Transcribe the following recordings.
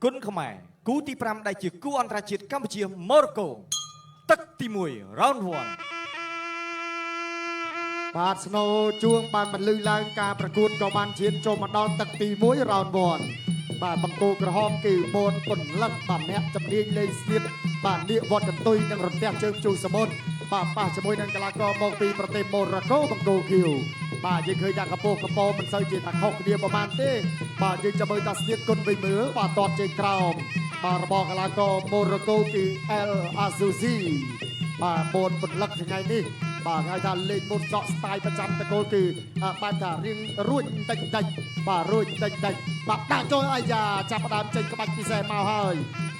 គុណខ្មែរគូទី5ដែលជាគូអន្តរជាតិកម្ពុជាម៉ូរ៉ូកូទឹកទី1 round 1បាទស្នូជួងបានបន្លឺឡើងការប្រកួតក៏បានឈានចូលមកដល់ទឹកទី1 round 1បាទបង្គោលក្រហមគឺបូនពន្លឹកបាទអ្នកជំនាញលេងស្ទាបបាទនាគវត្តកន្ទុយនិងរន្ទះជើងជូសមុទ្របាទប៉ះជាមួយនឹងកីឡាករមកពីប្រទេសម៉ូរ៉ូកូបង្គោលខៀវបាទយើងឃើញថាកពស់កពមិនសូវជាថាខុសគ្នាប្រហែលទេបាទយើងចាំមើលថាស្ទាបគុណវិញមើលបាទតតជើងក្រោមបាទរបស់កីឡាករម៉ូរ៉ូកូគឺ El Azuzi បាទបូនពន្លឹកថ្ងៃនេះបាទហៅថាលេងមុនសក់ស្ទាយប្រចាំតកូលគឺបានថារៀងរួចតិចតិចបាទរួចតិចតិចបាទដាក់ចូលអាយ៉ាចាប់ផ្ដើមចេញក្បាច់ពិសេសមកហើយ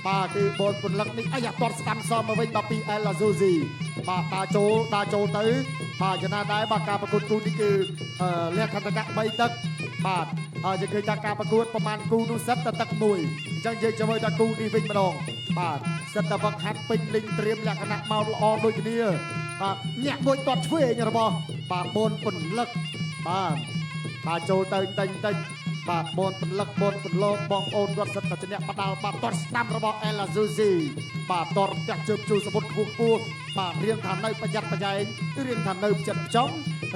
បាទគឺបូនពន្លឹកនេះអាយ៉ាតត់ស្ដាំសមមកវិញបាទពី El Azuzi បាទដាក់ចូលទៅបាទចំណាដែរបាទការប្រកួតគូនេះគឺលក្ខណៈ3ទឹកបាទហើយយើងឃើញថាការប្រកួតប្រមាណគូនោះសិតតែទឹកមួយអញ្ចឹងយើងចាំមើលថាគូនេះវិញម្ដងបាទសិតតែវឹកហាត់ពេញលេងត្រៀមលក្ខណៈមកល្អដូចគ្នាបាទញាក់មួយទាត់ឆ្វេងរបស់បាទបូនពន្លឹកបាទចូលទៅតិចបាទបូនពន្លឹកបូនពន្លកបងប្អូនគាត់សិតតែជាអ្នកបដាល់បាទទាត់ស្ដាំរបស់ El Azuzi បាទតរផ្ទះជើងជួសមុទ្រខ្ពស់បាទរៀងថានៅប្រយ័ត្នប្រយែងរៀងថានៅចិត្តផ្ចំ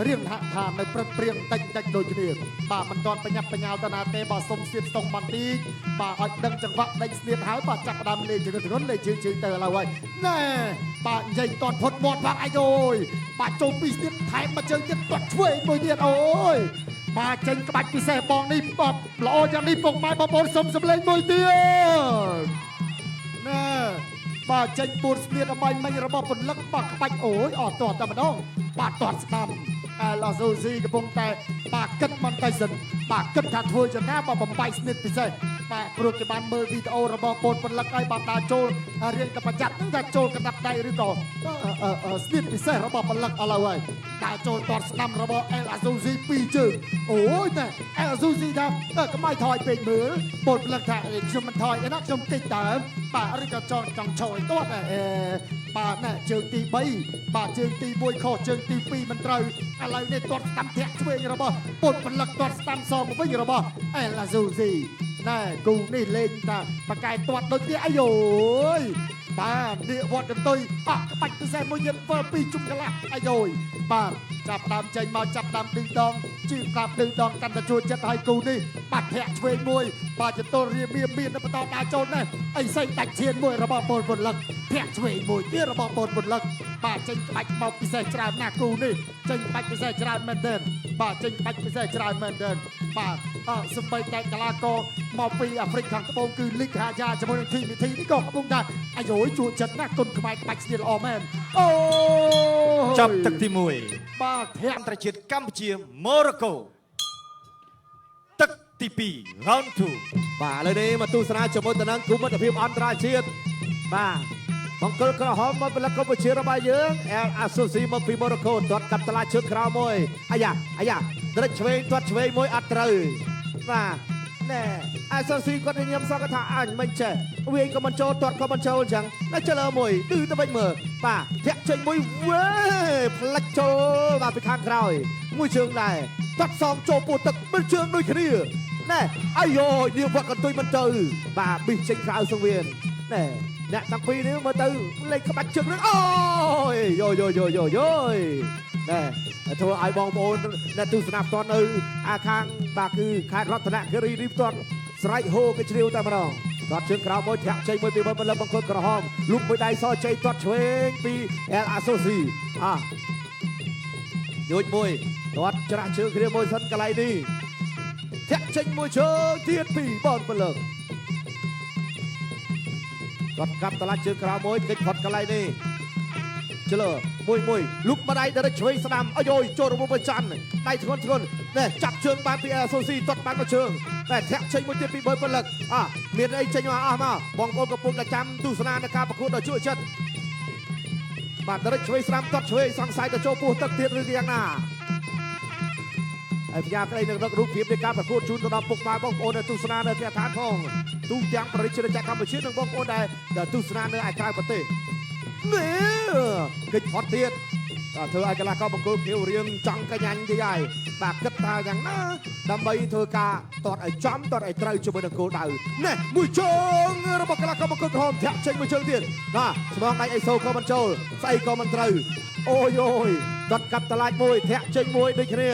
រៀងថានៅព្រឹកព្រៀងតិចដូចគ្នាបាទមិនទាន់ប្រញាប់ប្រញាល់ទៅណាទេបាទសុំស្ទាបស្ទង់បន្តិចបាទឲ្យដឹងចង្វាក់ដេញស្ទាបហើយបាទចាប់ផ្ដើមលេងជើងលេងជើងទៅឥឡូវហើយណែបាទនិយាយទាត់ផុតមាត់បាទអាយអូយបាទចូលពីស្ទាបថែមមកជើងទៀតទាត់ឆ្វេងមួយទៀតអូយបាទចេញក្បាច់ពិសេសបងនេះបាទល្អយ៉ាងនេះពុកម៉ែបងប្អូនសុំសម្លេងមួយទៀតណែបាទចេញពួនស្នៀតអបាញ់មិញរបស់ពន្លឹកបាទក្បាច់អូយអត់ទាត់តែម្ដងបាទទាត់ស្ដាំ El Azuzi កំពុងតែបាទគិតបន្តិចសិនបាទគិតថាធ្វើយ៉ាងណាបាទបំបាយស្នៀតពិសេសបាទព្រោះគេបានមើលវីដេអូរបស់ពូនពន្លឹកហើយបាទដើរចូលរៀងតែប្រយ័ត្ននឹងថាចូលកណ្ដាប់ដៃឬក៏ស្នៀតពិសេសរបស់ពន្លឹកឥឡូវហើយដើរចូលទាត់ស្ដាំរបស់ El Azuzi 2ជើងអូយណែ El Azuzi ថាកម្មាយថយពេកមើលពូនពន្លឹកថាខ្ញុំមិនថយទេណាខ្ញុំតិចតើបាទឬក៏ចង់ឆោយទាត់បាទណែជើងទី3បាទជើងទី1ខុសជើងទី2មិនត្រូវឥឡូវនេះទាត់ស្ដាំធាក់ឆ្វេងរបស់ពុតពន្លឹកទាត់ស្ដាំសមវិញរបស់ El Azuzi ណែគូនេះលេងតាបកែទាត់ដូចនេះអាយអូយបាទនាគវត្តកន្ទុយក្បាច់ពិសេសមួយទៀតធ្វើពីជុំកន្លះអាយអូយបាទចាប់ដើមចេញមកចាប់ដើមឌឺដងជឿប្រាប់ឌឺដងកាន់តែជួលចិត្តឲ្យគូនេះបាត់ធាក់ឆ្វេងមួយបាទចតុលរៀបមានបន្តដើរចូលនេះអីសេងដាច់ឈានមួយរបស់ពូនពន្លឹកធាក់ឆ្វេងមួយទៀតរបស់ពូនពន្លឹកបាទចេញក្បាច់មកពិសេសច្រើនណាស់គូនេះចេញក្បាច់ពិសេសច្រើនមែនទែនបាទចេញក្បាច់ពិសេសច្រើនមែនទែនបាទសម្បីតែកីឡាករមកពីអាហ្វ្រិកខាងត្បូងគឺលីកហាយ៉ាជាមួយនឹងធីមនេះក៏កំពុងតែអាយជួលចិត្តណាស់គុណក្បាច់ស្ទៀលល្អមែនអូចាប់ទឹកទី1បាទធាក់អន្តរជាតិកម្ពុជាម៉ូរ៉ូកូទឹកទី2 round 2បាទឥឡូវនេះមកទស្សនាជាមួយទៅនឹងគុំមិត្តភាពអន្តរជាតិបាទបង្គោលក្រហមមកផលិតកម្ពុជារបស់យើង El Azuzi មកពីម៉ូរ៉ូកូទាត់កាប់តឡាជើងក្រៅមួយអាយ៉ាដរិចឆ្វេងទាត់ឆ្វេងមួយអត់ត្រូវបាទណែ Azuzi គាត់ញញឹមសក់ថាអញមិនចេះវាក៏មិនចូលទាត់ក៏មិនចូលអញ្ចឹងតែចលើមួយឌឺទៅវិញមើលបាទធាក់ចេញមួយវ៉េផ្លិចចូលបាទពីខាងក្រោយមួយជើងដែរទាត់សំចូលពោះទឹកមួយជើងដូចគ្នាណែអាយយោនាងវត្តកន្ទុយមិនទៅបាទប៊ីចេញក្រៅសង្វៀនណែអ្នកទាំងពីរនេះមើលទៅលេខក្បាច់ជើងនឹងអូយយោណែធ្វើឲ្យបងប្អូនអ្នកទស្សនាផ្ទាល់នៅខាងបាទគឺខេត្តរតនគិរីនេះផ្ទាល់ស្រែកហូគេជ្រាវតែម្ដងគាត់ជើងក្រៅមួយធាក់ចេញមួយពីបលឹមបង្គោលក្រហមលុកមួយដៃសជ័យទាត់ឆ្វេងពី El Azuzi យោជមួយទាត់ច្រាស់ជើងគ្នាមួយសិនកន្លែងនេះធាក់ចេញមួយជើងទៀតពីបងបលឹមគាត់កាប់តឡាជើងក្រៅមួយគេចផុតកន្លែងនេះជលើមួយលុកមកដៃដរិចឆ្វេងស្ដាំអាយយចូលរំមួយច័ន្ទដៃធ្ងន់ណែចាប់ជើងបានពី El Azuzi ទាត់បានមកជើងណែធាក់ចេញមួយទៀតពីបុយពលឹកមានអីចេញមកអស់មកបងប្អូនកំពុងតែចាំទស្សនានៅការប្រកួតដ៏ជក់ចិត្តបាទដរិចឆ្វេងស្ដាំទាត់ឆ្វេងសង្ស័យទៅចូលពោះទឹកទៀតឬយ៉ាងណាហើយផ្ញើក្តីនឹងរករូបភាពនៃការប្រកួតជូនទៅដល់ពុកម៉ែបងប្អូនដែលទស្សនានៅទីឋានផងទូទាំងប្រជាជនកម្ពុជានិងបងប្អូនដែលទស្សនានៅឯក្រៅប្រទេសនេះកិច្ចផុតទៀត បាទធ្វើឲ្យកីឡាករបង្គោលភៀវរៀងចង់កញ្ញាញ់ទីហើយបាទគិតថាយ៉ាងណាដើម្បីធ្វើការតតឲ្យចំតតឲ្យត្រូវជាមួយនឹងគោលដៅនេះមួយជើងរបស់កីឡាករបង្គោលក្រហមធាក់ចេញមួយជើងទៀតណាស្មងដៃអេសូក៏មិនចូលស្អីក៏មិនត្រូវអូយអូយដុតកាប់តឡាច់មួយធាក់ចេញមួយដូចគ្នា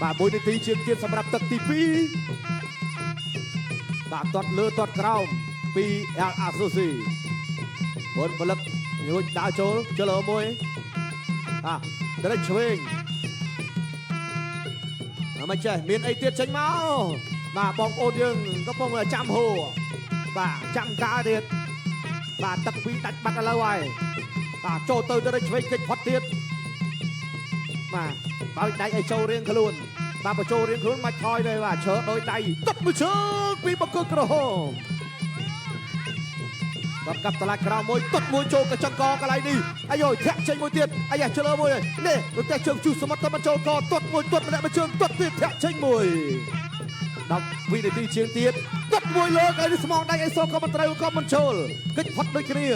បាទ1នាទីជាងទៀតសម្រាប់ទឹកទី2បាទតតលើតតក្រោមពី El Asusi បុនផលិតរួចដើរចូលជលមួយត្រេចឆ្វេងមិនចេះមានអីទៀតចេញមកបាទបងប្អូនយើងកំពុងចាំហូបាទចាំការទៀតបាទទឹកពីដាច់បាត់ឥឡូវហើយបាទចូលទៅត្រេចឆ្វេងគេចផុតទៀតបាទបើដៃឲ្យចូលរៀងខ្លួនបាទបញ្ចូលរៀងខ្លួនមិនថយទេបាទឈើដោយដៃទឹកមួយជើងពីបង្គោលក្រហមដល់កាប់តឡាច់ក្រៅមួយទុតមួយចូលកញ្ចឹងកកន្លែងនេះអាយយធាក់ចេញមួយទៀតអាយ៉ាជលើមួយនេះរត់តែជើងជុះសមុទ្រទៅបញ្ចូលកទុតមួយទុតម្នាក់មួយជើងទុតទៀតធាក់ចេញមួយ10វិនាទីជាងទៀតទុតមួយលើកឲ្យស្មងដៃឲ្យសូក៏មិនត្រូវក៏មិនចូលគិតផុតដូចគ្នា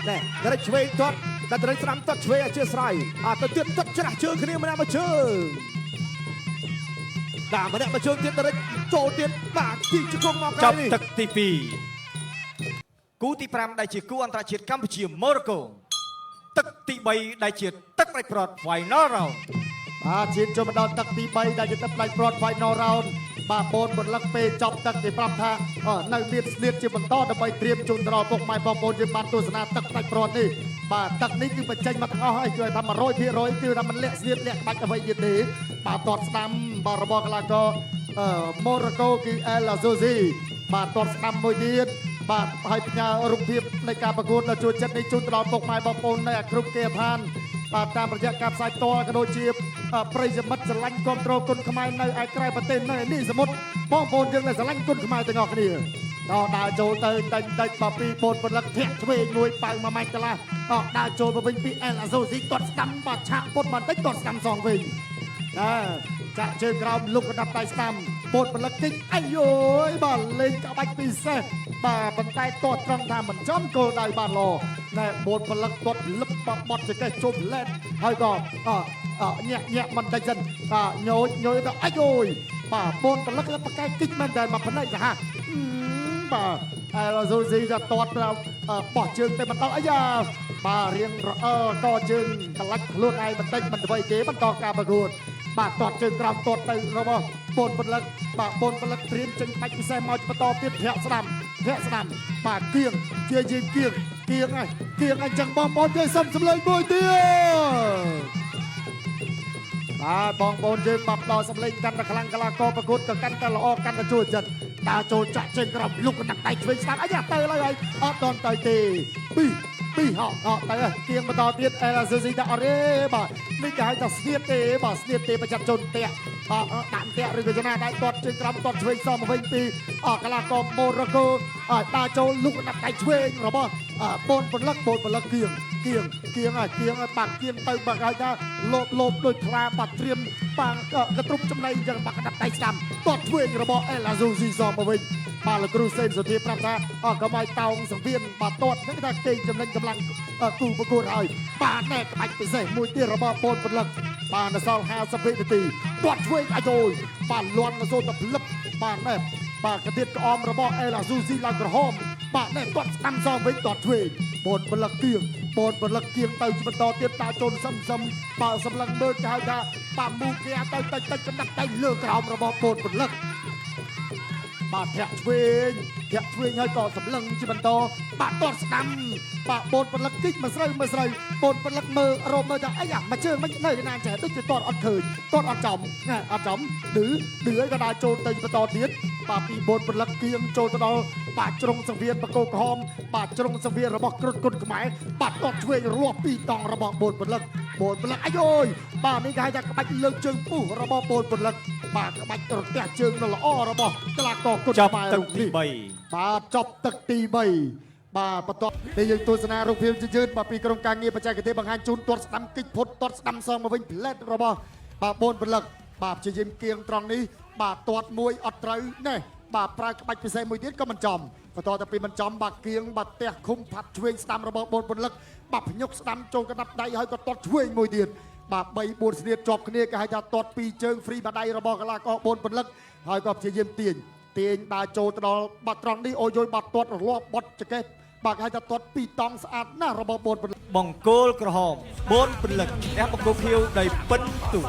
នេះត្រេចឆ្វេងទុតតែត្រេចស្រាំទុតឆ្វេងអធិស្ឋានទៅទៀតទុតច្រាស់ជើងគ្នាម្នាក់មួយជើងម្នាក់មួយជើងទៀតត្រេចចូលទៀតបាទទីជង្គង់មកកៅនេះចាប់ទឹកទី2គូទី5ដែលជាគូអន្តរជាតិកម្ពុជាម៉ូរ៉ូកូទឹកទី3ដែលជាទឹកដាច់ប្រត់ Final Round បាទឈានចូលមកដល់ទឹកទី3ដែលជាទឹកផ្លាច់ប្រត់ Final Round បាទបូនបន្លឹកពេលចប់ទឹកគេប្រាប់ថានៅមានស្នៀតជាបន្តដើម្បីត្រៀមជូនដល់ពុកម៉ែបងប្អូនយើងបានទស្សនាទឹកផ្លាច់ប្រត់នេះបាទទឹកនេះគឺបញ្ចេញមកទាំងអស់ហើយគឺថា 100% គឺថាมันលាក់ស្នៀតលាក់បាច់អ្វីទៀតទេបាទតតស្ដាំបាទរបស់កីឡាករម៉ូរ៉ូកូគឺ El Azozi បាទតតស្ដាំមួយទៀតបាទឲ្យផ្ញើរូបភាពនៃការប្រកួតដល់ជួយចិត្តនេះជូនដល់ពុកម៉ែបងប្អូននៅគ្រប់គេឋានបាទតាមរយៈការផ្សាយផ្ទាល់ក៏ដូចជាប្រិយមិត្តស្រឡាញ់គ្រប់គ្រងគុណខ្មែរនៅឯក្រៅប្រទេសនៅនេះសមុទ្របងប្អូនយើងដែលស្រឡាញ់គុណខ្មែរទាំងអស់គ្នាដល់ដើរចូលទៅតិចបាទពីបូនពលឹកធាក់ឆ្វេងមួយប៉ៅមួយម៉ាច់កន្លះដើរចូលទៅវិញពី El Azozi ទាត់ស្ដាំបាទឆាកពុតបន្តិចទាត់ស្ដាំសងវិញចាក់ជើងក្រោមលុកកណ្ដាប់ដៃស្ដាំបូនពលឹកគិចអាយយបាទលេងក្បាច់ពិសេសបាទប៉ុន្តែទាត់ត្រង់ថាមិនចំគោលដៅបានល្អណែបូនពលឹកទាត់លឹបបត់ចកេះជុំឡែតហើយក៏ញាក់បន្តិចសិនញយទៅអាយយបាទបូនពលឹកបកែគិចមែនតែមកផ្នែកចាស់បាទ El Azozi ក៏ទាត់បោះជើងទៅមិនដល់អាយ៉ាបាទរៀងរអើកជើងកលាច់ខ្លួនឯងបន្តិចមិនអ្វីទេបន្តការប្រកួតបាទទាត់ជើងក្រោមទាត់ទៅរបស់បូនពលឹកបាទបូនពលឹកត្រៀមចេញបាច់ពិសេសមកបន្តទៀតធាក់ស្ដាំបាទគៀងជាយាយគៀងអញ្ចឹងបងប្អូនយើងសុំសម្លេងមួយទៀតបាទបងប្អូនយើងបាប់ដល់សម្លេងកាន់តែខ្លាំងកីឡាករប្រកួតក៏កាន់តែល្អកាន់តែជួយចិត្តដើរចូលចាក់ចេញក្រោមលុកដាក់ដៃឆ្វេងស្ដាំអាយ៉ាទៅហើយអត់ដល់ទៅទេពីហោទៅគៀងបន្តទៀត El Azozi ដាក់អរេបាទនេះគេហៅថាស្នៀតទេបាទស្នៀតទេប្រចាំជូនតាក់បាទដាក់តាក់ឬក៏ចំណាដៃទាត់ជើងក្រោមទាត់ឆ្វេងសមវិញពីកីឡាករម៉ូរ៉ូកូដើរចូលលុកដាក់ដៃឆ្វេងរបស់បូនពលឹកគៀងបាទគៀងទៅបាទហៅថាលោបដូចខ្លាបាទត្រៀមបាទកត្រុបចំណៃអញ្ចឹងបាទកណ្ដាប់ដៃស្ដាំទាត់ឆ្វេងរបស់ El Azozi សមវិញបាទលោកគ្រូសេនសុធាប្រាប់ថាកុំឲ្យតោងសង្វៀនបាទទាត់ហ្នឹងថាគេចំណេញកម្លាំងគូប្រកួតហើយបាទណែក្បាច់ពិសេសមួយទៀតរបស់បូនពលឹកបាទនៅសល់50វិនាទីទាត់ឆ្វេងអាយយបាទលន់ទៅសូនទៅផ្លឹបបាទណែបាទកទៀតក្អមរបស់ El Azozi ឡើងក្រហមបាទណែទាត់ស្ដាំសមវិញទាត់ឆ្វេងបូនពលឹកគៀងទៅបន្តទៀតតាចូលសឹមបាទសម្លឹងមើលគេហៅថាបាទមូគេទៅតិចកណ្ដាប់ដៃលើក្រោមរបស់បូនពលឹកបាទធាក់ឆ្វេងហើយក៏សម្លឹងជាបន្តបាទទាត់ស្ដាំបាទបូនពលឹកគិចមកស្រូវបូនពលឹកមើលរមមើលថាអាយ៉ាមកជើងមិននៅណាចេះដូចជាទាត់អត់ឃើញទាត់អត់ចំឌឺហើយក៏ដើរចូលទៅបន្តទៀតបាទពីបូនពលឹកគៀងចូលទៅដល់បាទជ្រុងសង្វៀនបកោក្រហមបាទជ្រុងសង្វៀនរបស់គ្រុតគុណខ្មែរបាទទាត់ឆ្វេងរស់ពីតង់របស់បូនពលឹកអាយយបាទនេះគេហៅថាក្បាច់លើកជើងពុះរបស់បូនពលឹកបាទក្បាច់រទះជើងដ៏ល្អរបស់កីឡាករគុណខ្មែររូបនេះបាទចប់ទឹកទី3បាទបន្ទាប់នេះយើងទស្សនារូបភាពយឺតបាទពីក្រុមការងារបច្ចេកទេសបង្ហាញជូនទាត់ស្ដាំគិចផុតទាត់ស្ដាំសងមកវិញផ្លែតរបស់បាទបូនពលឹកបាទព្យាយាមគៀងត្រង់នេះបាទទាត់មួយអត់ត្រូវណែបាទប្រើក្បាច់ពិសេសមួយទៀតក៏មិនចំ បន្តទៅពីបញ្ចំបាក់គៀងបាត់ផ្ទះឃុំផាត់ឆ្វេងស្ដាំរបស់បូនពលឹកបាត់ភ្ញុកស្ដាំចូលកណ្ដាប់ដៃហើយក៏ទាត់ឆ្វេងមួយទៀតបាទ3 4ស្នៀតជាប់គ្នាគេហៅថាទាត់ពីរជើងហ្វ្រីបាត់ដៃរបស់កីឡាករបូនពលឹកហើយក៏ព្យាយាមទាញដើរចូលទៅដល់បាត់ត្រង់នេះអូយយបាត់ទាត់រលាប់បត់ចកេះបាទគេហៅថាទាត់ពីរតង់ស្អាតណាស់របស់បូនពលឹក បង្គោលក្រហមបូនពលឹកអ្នកបង្គោលខៀវដោយពិនទូ